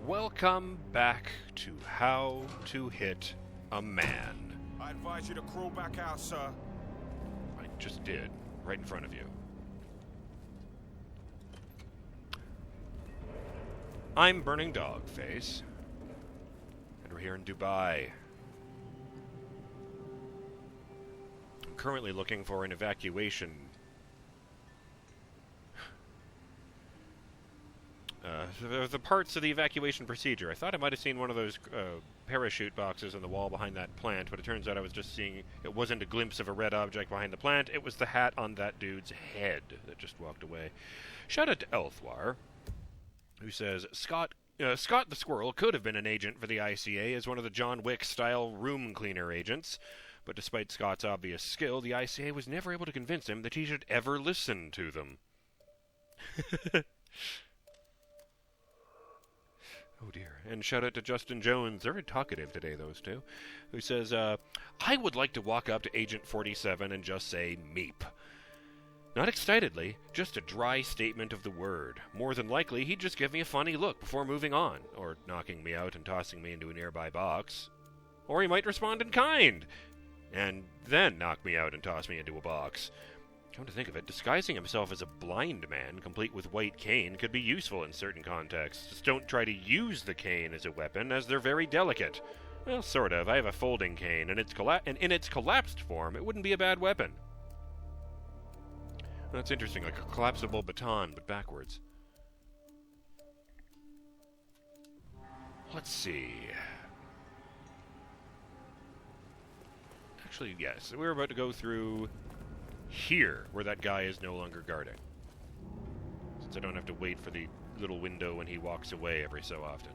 Welcome back to How to Hit a Man. I advise you to crawl back out, sir. I just did, right in front of you. I'm BurningDogFace, and we're here in Dubai. I'm currently looking for an evacuation. The parts of the evacuation procedure. I thought I might have seen one of those parachute boxes on the wall behind that plant, but it turns out I was just seeing... It wasn't a glimpse of a red object behind the plant, it was the hat on that dude's head that just walked away. Shout out to Elthwar, who says, Scott the Squirrel could have been an agent for the ICA as one of the John Wick-style room cleaner agents, but despite Scott's obvious skill, the ICA was never able to convince him that he should ever listen to them. Oh dear. And shout out to Justin Jones, they're very talkative today, those two, who says, I would like to walk up to Agent 47 and just say, meep. Not excitedly, just a dry statement of the word. More than likely, he'd just give me a funny look before moving on, or knocking me out and tossing me into a nearby box. Or he might respond in kind, and then knock me out and toss me into a box. Come to think of it, disguising himself as a blind man, complete with white cane, could be useful in certain contexts. Just don't try to use the cane as a weapon, as they're very delicate. Well, sort of. I have a folding cane, and in its collapsed form, it wouldn't be a bad weapon. That's interesting, like a collapsible baton, but backwards. Let's see. Actually, yes, we're about to go through here, where that guy is no longer guarding. Since I don't have to wait for the little window when he walks away every so often.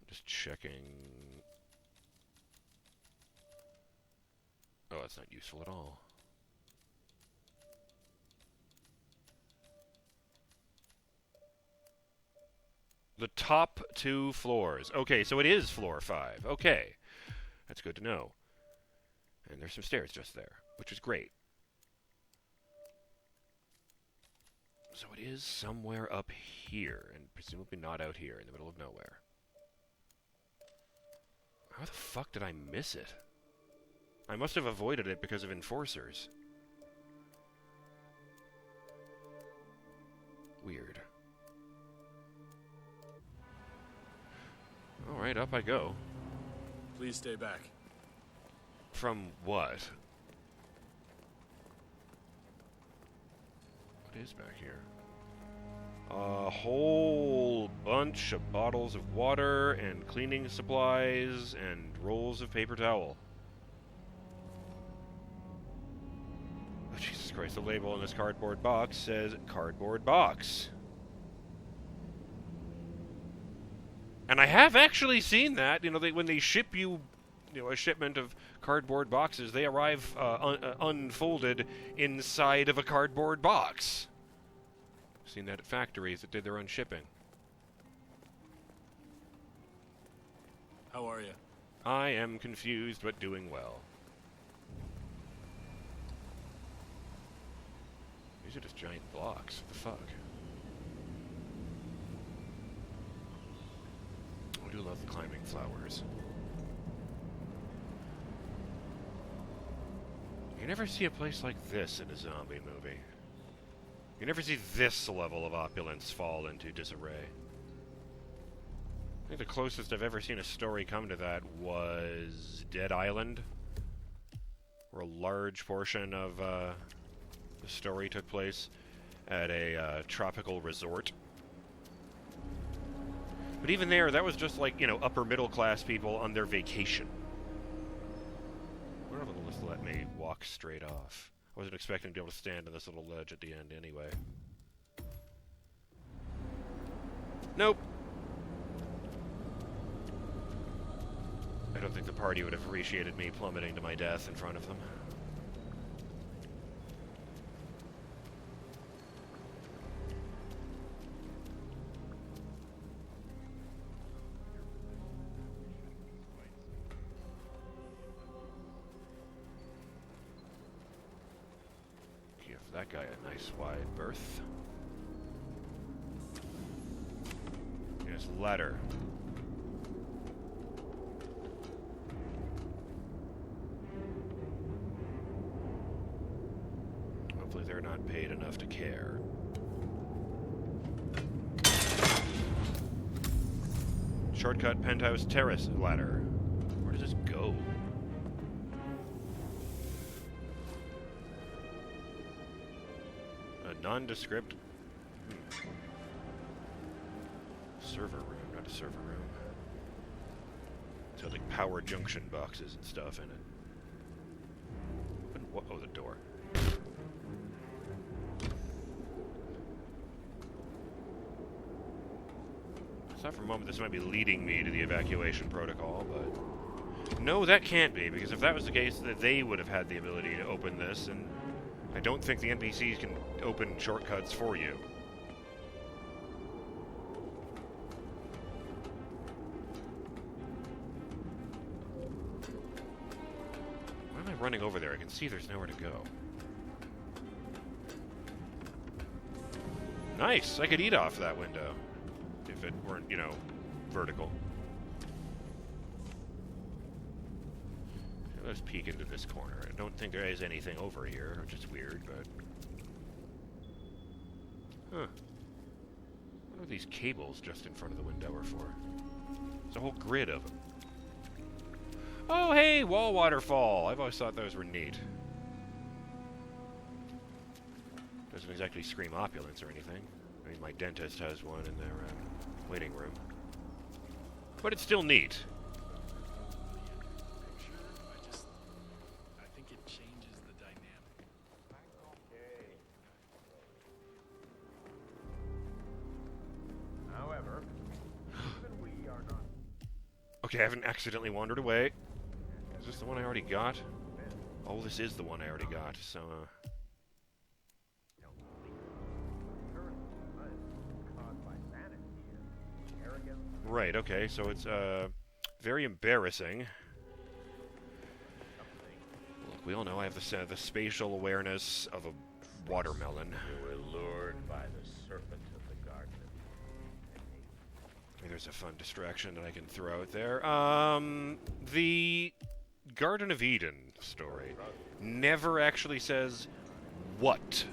Just checking. Oh, that's not useful at all. The top 2 floors. Okay, so it is floor 5. Okay. That's good to know. And there's some stairs just there, which is great. So it is somewhere up here, and presumably not out here in the middle of nowhere. How the fuck did I miss it? I must have avoided it because of enforcers. Weird. Alright, up I go. Please stay back. From what? What is back here? A whole bunch of bottles of water and cleaning supplies and rolls of paper towel. Oh, Jesus Christ, the label on this cardboard box says cardboard box. And I have actually seen that, when they ship you, a shipment of cardboard boxes, they arrive unfolded inside of a cardboard box. I've seen that at factories that did their own shipping. How are you? I am confused, but doing well. These are just giant blocks. What the fuck? I do love the climbing flowers. You never see a place like this in a zombie movie. You never see this level of opulence fall into disarray. I think the closest I've ever seen a story come to that was Dead Island, where a large portion of the story took place at a tropical resort. But even there, that was just like, upper middle class people on their vacation. I wonder if it'll just let me walk straight off. I wasn't expecting to be able to stand on this little ledge at the end anyway. Nope. I don't think the party would have appreciated me plummeting to my death in front of them. that guy a nice wide berth. Yes, ladder. Hopefully they're not paid enough to care. Shortcut penthouse terrace ladder. Where does this go? A nondescript server room, not a server room. It's got like power junction boxes and stuff in it. What? Oh, the door. I thought for a moment this might be leading me to the evacuation protocol, but no, that can't be, because if that was the case, that they would have had the ability to open this, and I don't think the NPCs can open shortcuts for you. Why am I running over there? I can see there's nowhere to go. Nice! I could eat off that window. If it weren't, you know, vertical. Let's peek into this corner. I don't think there is anything over here, which is weird, but... Huh. What are these cables just in front of the window are for? There's a whole grid of them. Oh, hey! Wall waterfall! I've always thought those were neat. Doesn't exactly scream opulence or anything. I mean, my dentist has one in their waiting room. But it's still neat. I think it changes the dynamic. However, even we are not. Okay, I haven't accidentally wandered away. Is this the one I already got? Oh, this is the one I already got, so, Right, okay, so it's, very embarrassing. Look, we all know I have the spatial awareness of a watermelon. You were lured by the serpent of the garden. Maybe there's a fun distraction that I can throw out there. The Garden of Eden story never actually says what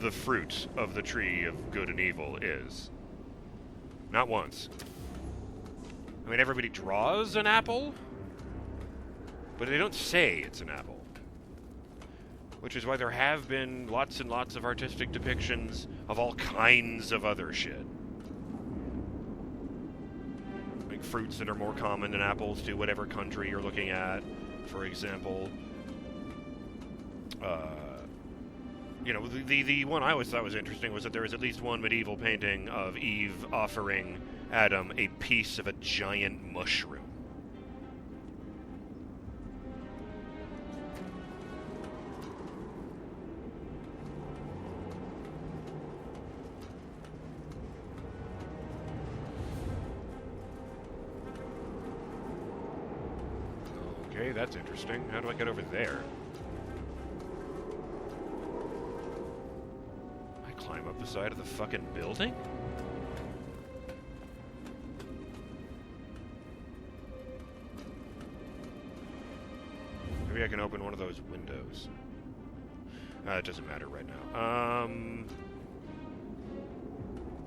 the fruit of the tree of good and evil is. Not once. I mean, everybody draws an apple, but they don't say it's an apple. Which is why there have been lots and lots of artistic depictions of all kinds of other shit. Like fruits that are more common than apples to whatever country you're looking at. For example, you know, the one I always thought was interesting was that there was at least one medieval painting of Eve offering Adam a piece of a giant mushroom. Okay, that's interesting. How do I get over there? I climb up the side of the fucking building? Maybe I can open one of those windows. It doesn't matter right now.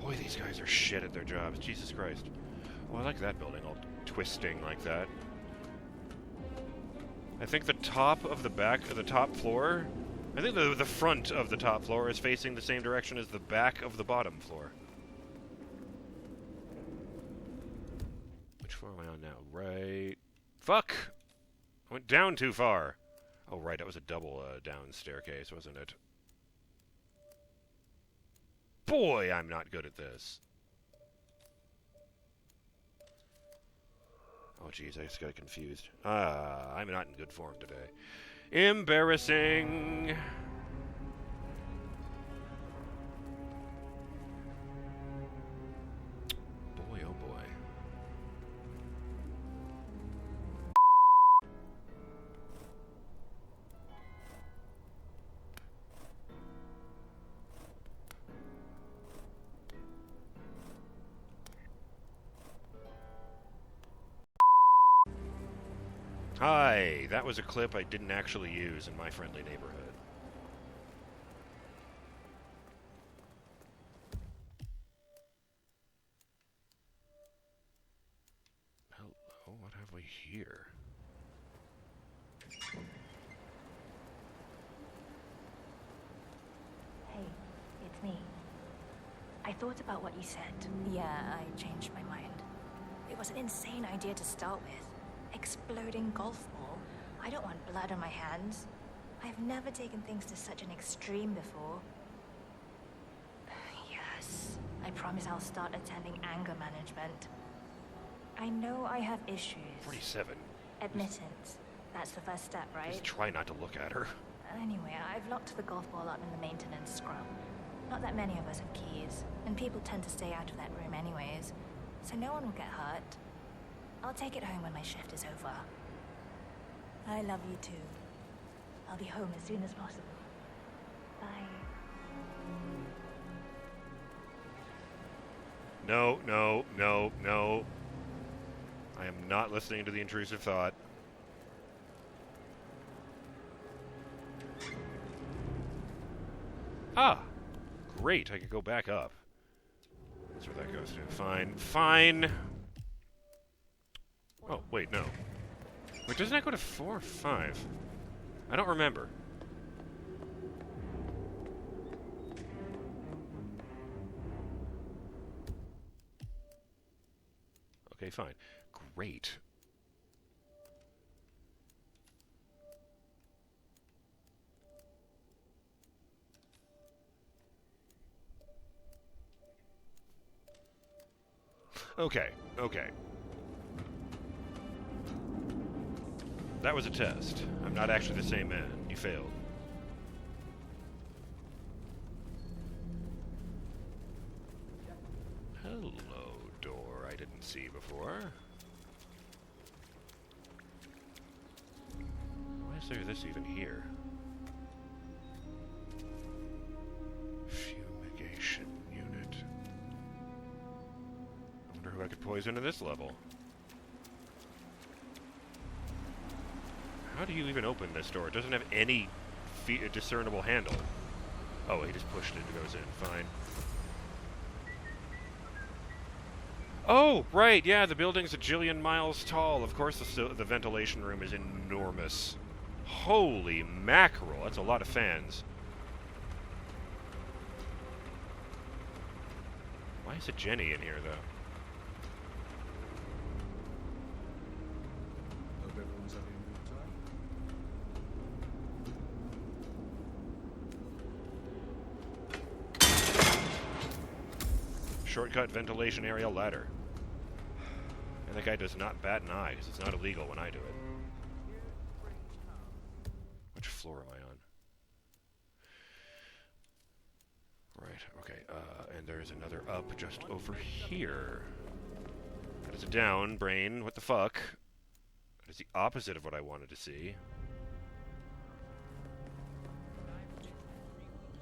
Boy, these guys are shit at their jobs. Jesus Christ. Oh, I like that building, all twisting like that. I think the top of the top floor... I think the front of the top floor is facing the same direction as the back of the bottom floor. Which floor am I on now? Right... Fuck! I went down too far. Oh, right, it was a double down staircase, wasn't it? Boy, I'm not good at this. Oh, jeez, I just got confused. I'm not in good form today. Embarrassing. Boy, oh boy. Hi! That was a clip I didn't actually use in my friendly neighborhood. Hello, what have we here? Hey, it's me. I thought about what you said. Yeah, I changed my mind. It was an insane idea to start with. Exploding golf ball. I don't want blood on my hands. I've never taken things to such an extreme before. Yes, I promise I'll start attending anger management. I know I have issues. 47. Admittance. That's the first step, right? Just try not to look at her. Anyway, I've locked the golf ball up in the maintenance scrub. Not that many of us have keys, and people tend to stay out of that room anyways, so no one will get hurt. I'll take it home when my shift is over. I love you too. I'll be home as soon as possible. Bye. No, no, no, no. I am not listening to the intrusive thought. Ah! Great, I could go back up. That's where that goes to. Fine, fine! Oh, wait, no. Wait, doesn't that go to 4 or 5? I don't remember. Okay, fine. Great. Okay, okay. That was a test. I'm not actually the same man. You failed. Hello, door I didn't see before. Why is there this even here? Fumigation unit. I wonder who I could poison at this level. How do you even open this door? It doesn't have any discernible handle. Oh, he just pushed it and it goes in. Fine. Oh, right, yeah, the building's a jillion miles tall. Of course the ventilation room is enormous. Holy mackerel, that's a lot of fans. Why is it Jenny in here, though? Hope everyone's having a good time. Shortcut ventilation area ladder. And that guy does not bat an eye, because it's not illegal when I do it. Which floor am I on? Right, okay, and there's another up just over here. That is a down, brain, what the fuck? That is the opposite of what I wanted to see.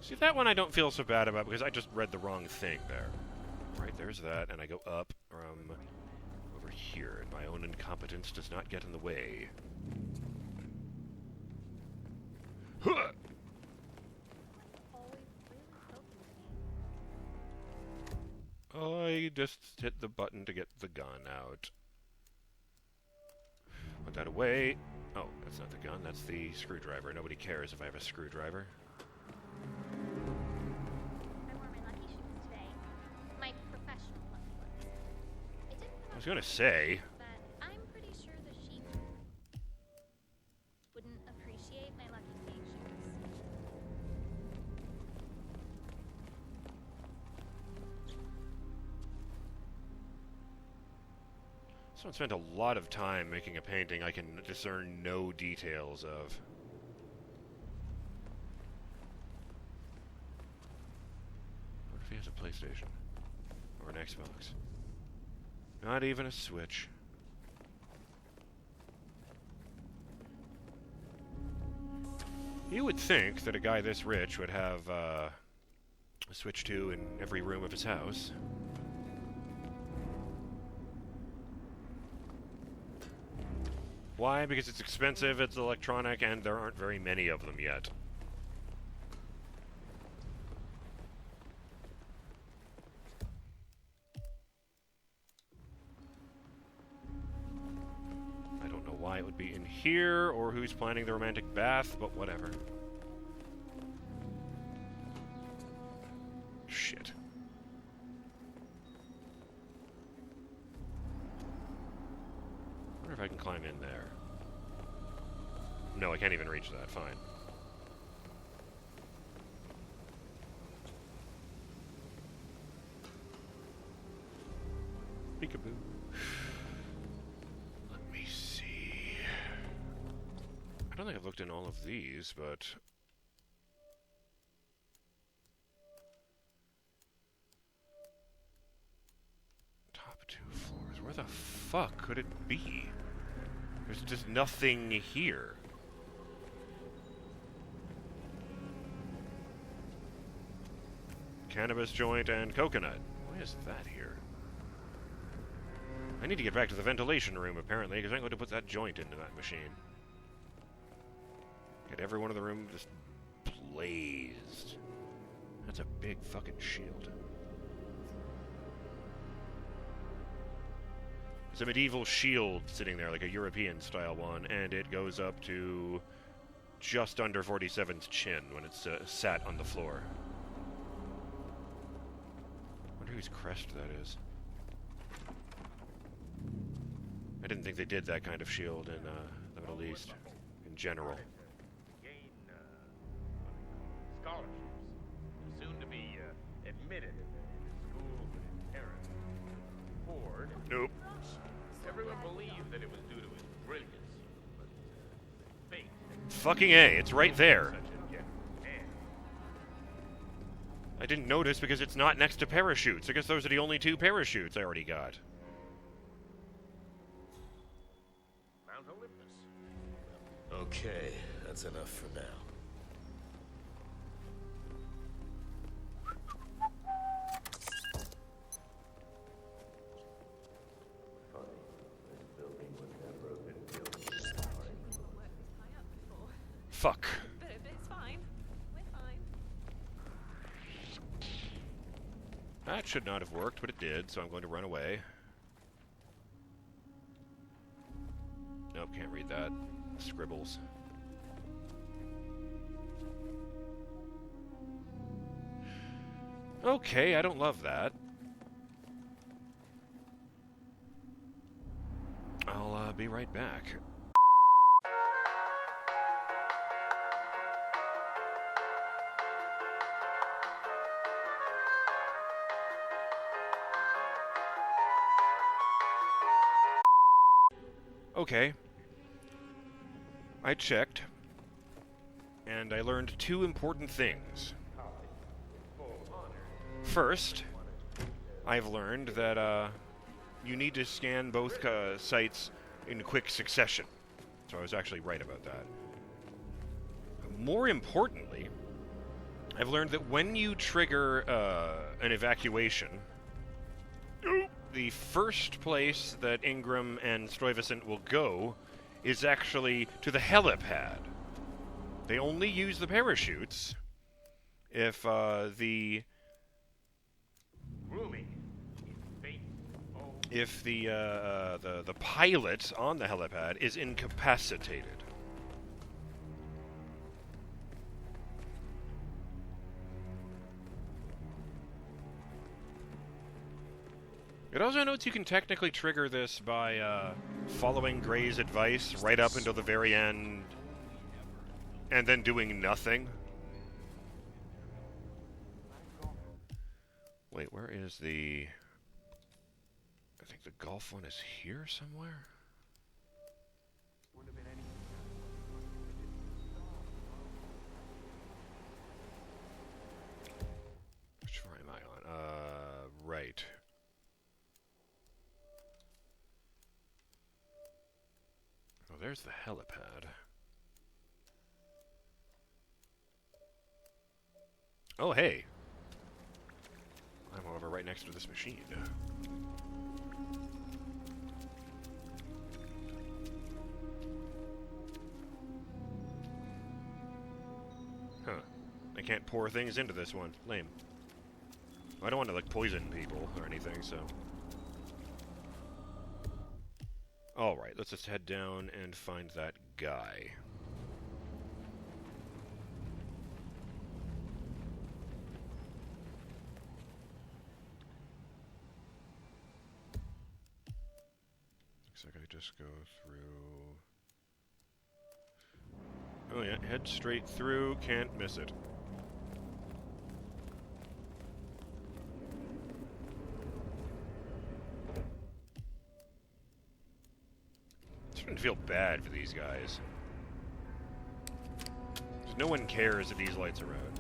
See, that one I don't feel so bad about, because I just read the wrong thing there. Right, there's that, and I go up from over here, and my own incompetence does not get in the way. Huh! I just hit the button to get the gun out. Put that away. Oh, that's not the gun, that's the screwdriver. Nobody cares if I have a screwdriver. I wore my lucky shoes today. My professional lucky ones. It didn't I was gonna say. but I'm pretty sure the sheep wouldn't appreciate my lucky skate shoes. Someone spent a lot of time making a painting I can discern no details of. What if he has a PlayStation? Or an Xbox? Not even a Switch. You would think that a guy this rich would have a Switch 2 in every room of his house. Why? Because it's expensive, it's electronic, and there aren't very many of them yet. I don't know why it would be in here, or who's planning the romantic bath, but whatever. Shit. I wonder if I can climb in there. No, I can't even reach that. Fine. Peekaboo. Let me see. I don't think I've looked in all of these, but... Top 2 floors. Where the fuck could it be? There's just nothing here. Cannabis joint and coconut. Why is that here? I need to get back to the ventilation room, apparently, because I'm going to put that joint into that machine. Get every one of the room just blazed. That's a big fucking shield. It's a medieval shield sitting there, like a European-style one, and it goes up to just under 47's chin when it's sat on the floor. Wonder whose crest that is. I didn't think they did that kind of shield in the Middle East, in general. Gain scholarships. Soon to be admitted into school in Paris. Ford. Nope. Everyone believed that it was due to his brilliance, but fate. Fucking A, it's right there. Such a gift. And I didn't notice because it's not next to parachutes. I guess those are the only 2 parachutes I already got. Mount Olympus. Okay, that's enough for now. Fuck. But it's fine. We're fine. That should not have worked, but it did, so I'm going to run away. Nope, can't read that. Scribbles. Okay, I don't love that. I'll be right back. Okay. I checked, and I learned 2 important things. First, I've learned that you need to scan both sites in quick succession. So I was actually right about that. More importantly, I've learned that when you trigger an evacuation, the first place that Ingram and Stuyvesant will go is actually to the helipad. They only use the parachutes if the pilot on the helipad is incapacitated. It also notes you can technically trigger this by following Gray's advice right up until the very end and then doing nothing. Wait, where is the... I think the golf one is here somewhere? Which floor am I on? Right. Oh, there's the helipad. Oh, hey. I'm over right next to this machine. Huh. I can't pour things into this one. Lame. I don't want to, like, poison people or anything, so... Alright, let's just head down and find that guy. Looks like I just go through... Oh yeah, head straight through, can't miss it. I feel bad for these guys. 'Cause no one cares that these lights are out.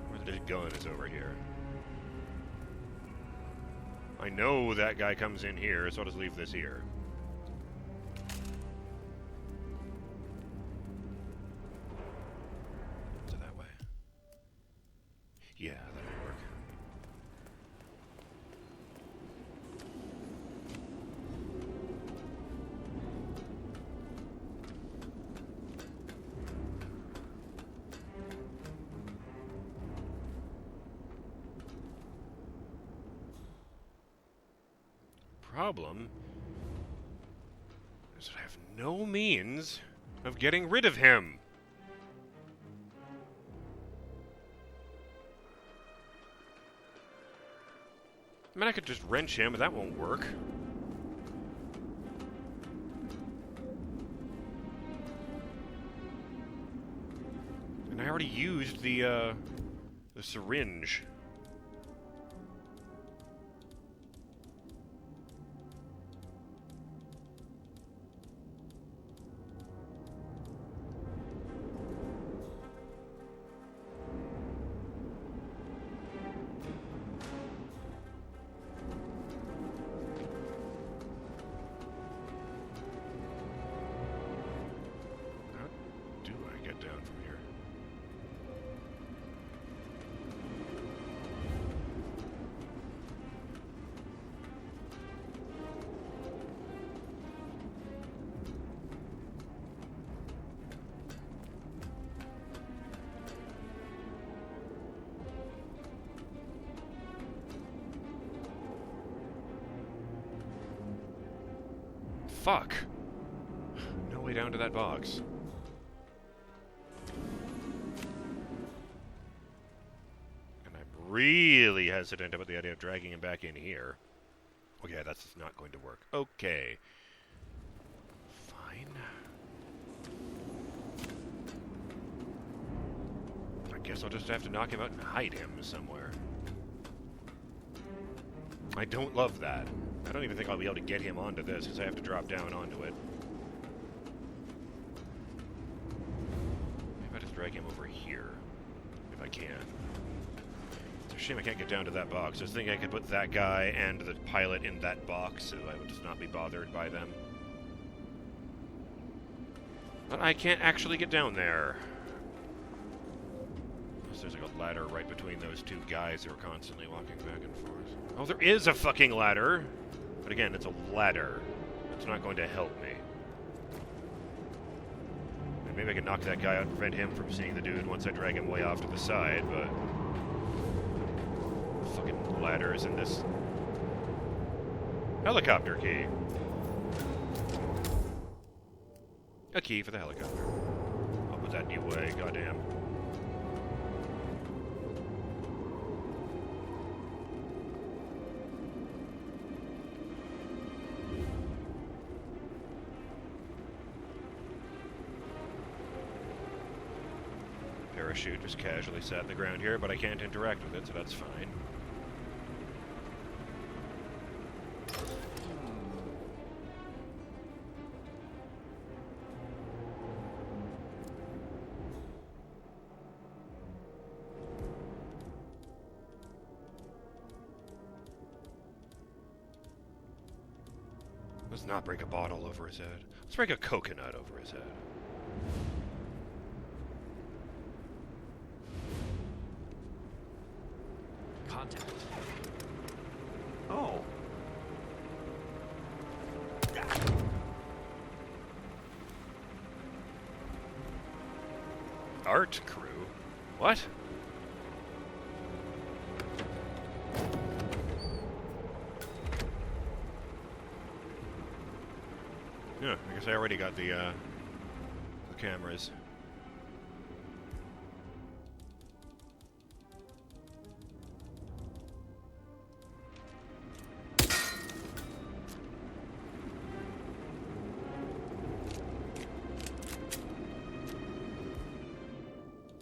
Where the gun is over here. I know that guy comes in here, so I'll just leave this here. So that way. Yeah, that'll work. Problem is that I have no means of getting rid of him. I mean, I could just wrench him, but that won't work. And I already used the syringe. Fuck. No way down to that box. And I'm really hesitant about the idea of dragging him back in here. Okay, that's just not going to work. Okay. Fine. I guess I'll just have to knock him out and hide him somewhere. I don't love that. I don't even think I'll be able to get him onto this, because I have to drop down onto it. Maybe I just drag him over here, if I can. It's a shame I can't get down to that box. I was thinking I could put that guy and the pilot in that box, so I would just not be bothered by them. But I can't actually get down there. There's like a ladder right between those two guys who are constantly walking back and forth. Oh, there is a fucking ladder! But again, it's a ladder. It's not going to help me. And maybe I can knock that guy out and prevent him from seeing the dude once I drag him way off to the side, but... fucking ladders in this... helicopter key. A key for the helicopter. I'll put that new way, goddamn. Parachute just casually sat in the ground here, but I can't interact with it, so that's fine. Let's not break a bottle over his head. Let's break a coconut over his head. Contact. Oh. Art crew? What? Yeah, I guess I already got the cameras.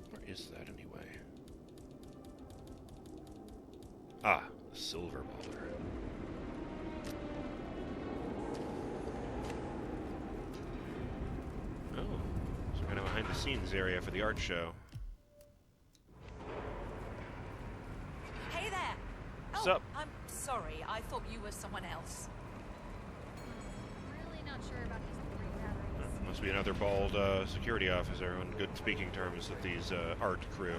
Where is that anyway? Ah, the silver baller. Oh, some kind of behind-the-scenes area for the art show. Hey there! What's oh, up? I'm sorry. I thought you were someone else. Really not sure about these 3 batteries. Must be another bald security officer on good speaking terms with these art crew.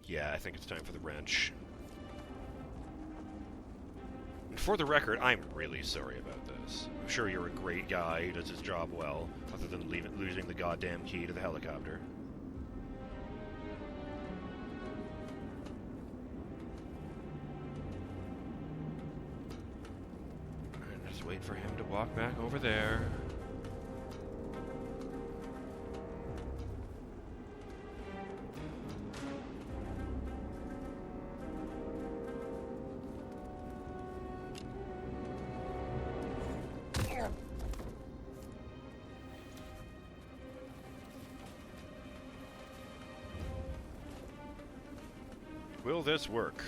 Yeah, I think it's time for the wrench. And for the record, I'm really sorry about this. I'm sure you're a great guy who does his job well, other than losing the goddamn key to the helicopter. And just wait for him to walk back over there. Will this work?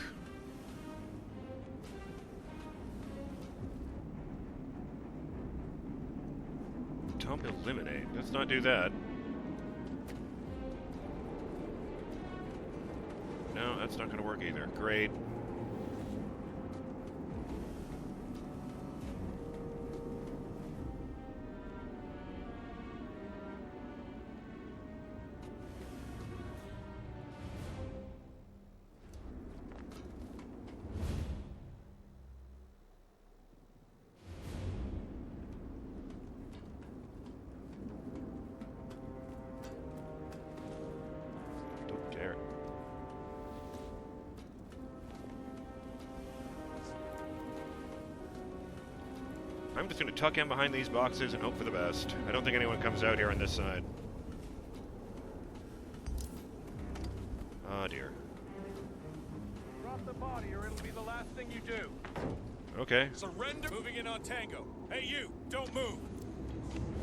Dump eliminate. Let's not do that. No, that's not going to work either. Great. Don't dare. I'm just going to tuck in behind these boxes and hope for the best. I don't think anyone comes out here on this side. Oh dear. Drop the body or it'll be the last thing you do. Okay. Surrender. Moving in on Tango. Hey, you, don't move.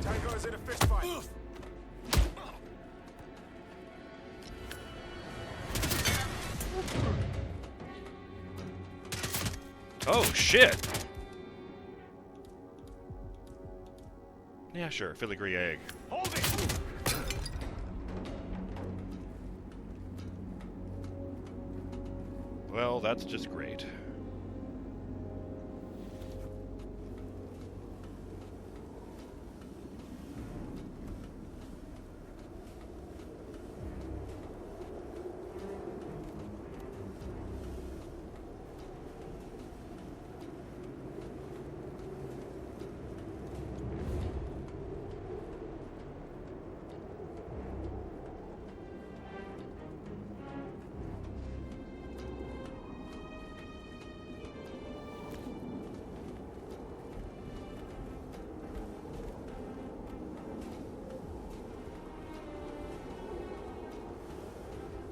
Tango is in a fist fight. Oh shit! Yeah, sure. Filigree egg. Hold it! Well, that's just great.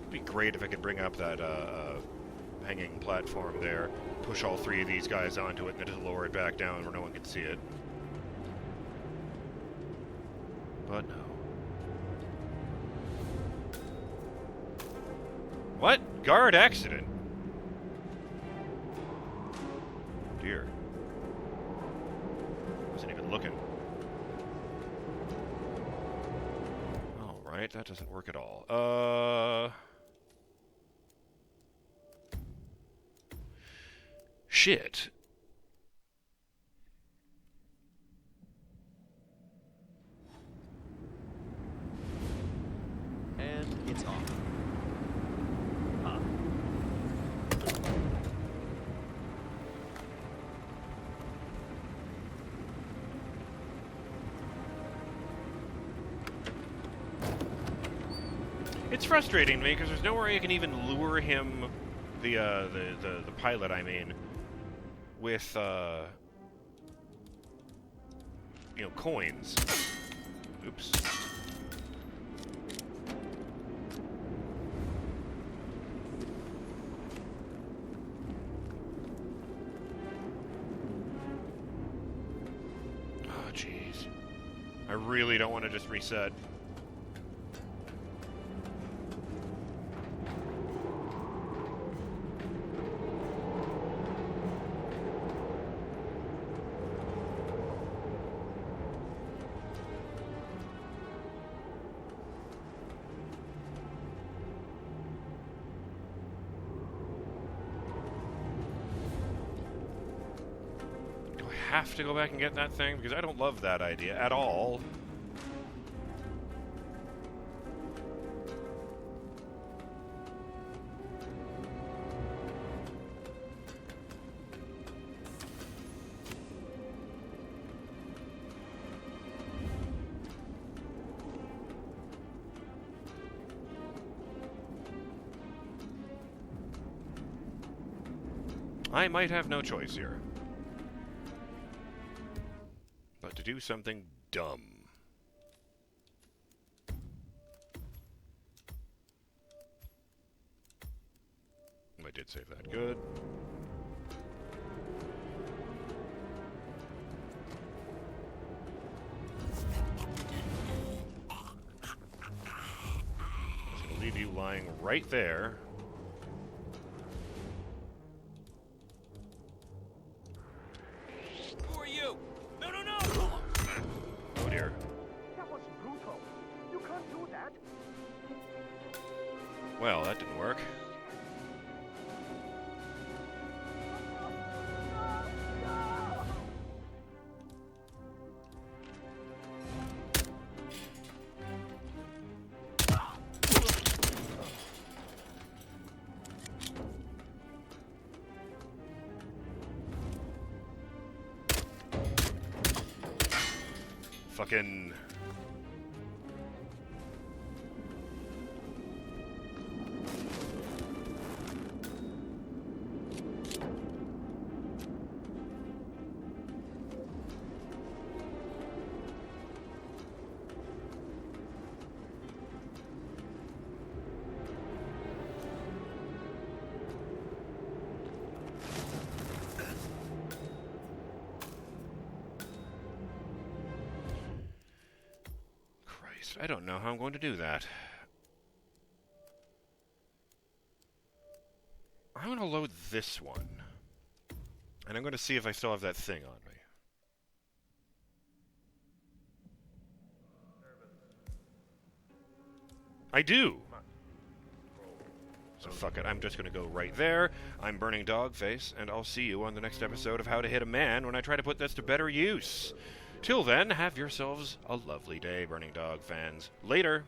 It'd be great if I could bring up that hanging platform there, push all 3 of these guys onto it, and then just lower it back down where no one can see it. But no. What? Guard accident? Dear. Wasn't even looking. Alright, that doesn't work at all. Shit. And it's off. It's frustrating to me because there's nowhere you can even lure him, the pilot, I mean, with coins. Oops. Oh, jeez. I really don't want to just reset. Have to go back and get that thing because I don't love that idea at all. I might have no choice here. To do something dumb. I did save that. Good. Just gonna leave you lying right there. Who are you? No, no, no! Oh dear. That was brutal. You can't do that. Well, that didn't work. Fucking... I don't know how I'm going to do that. I'm going to load this one. And I'm going to see if I still have that thing on me. I do! So fuck it, I'm just going to go right there. I'm BurningDogFace, and I'll see you on the next episode of How to Hit a Man when I try to put this to better use. Till then, have yourselves a lovely day, Burning Dog fans. Later!